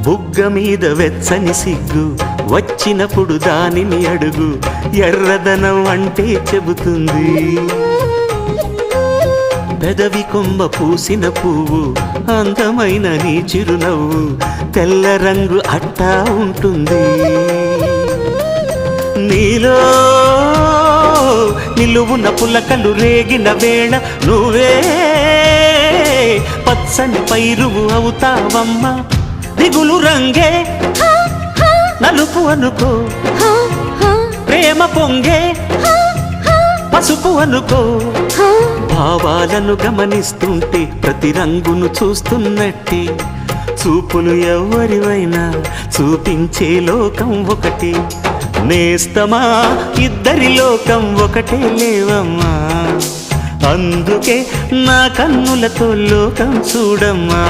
బుగ్గ మీద వెచ్చని సిగ్గు వచ్చినప్పుడు దానిని అడుగు, ఎర్రదనం అంటే చెబుతుంది. పెదవి కొమ్మ పూసిన పువ్వు అందమైన నీ చిరునవ్వు, తెల్ల రంగు అట్టా ఉంటుంది. నీలో నిలువున పులకలు రేగిన వేళ నువ్వే పచ్చని పైరువు అవుతావమ్మా. దిగులు రంగే నలుపు అనుకో, ప్రేమ పొంగే పసుపు అనుకో. భావాలను గమనిస్తుంటే ప్రతి రంగును చూస్తున్నట్టే, చూపులు ఎవరివైనా చూపించే లోకం ఒకటి. నేస్తమా ఇద్దరి లోకం ఒకటే లేవమ్మా, అందుకే నా కన్నులతో లోకం చూడమ్మా.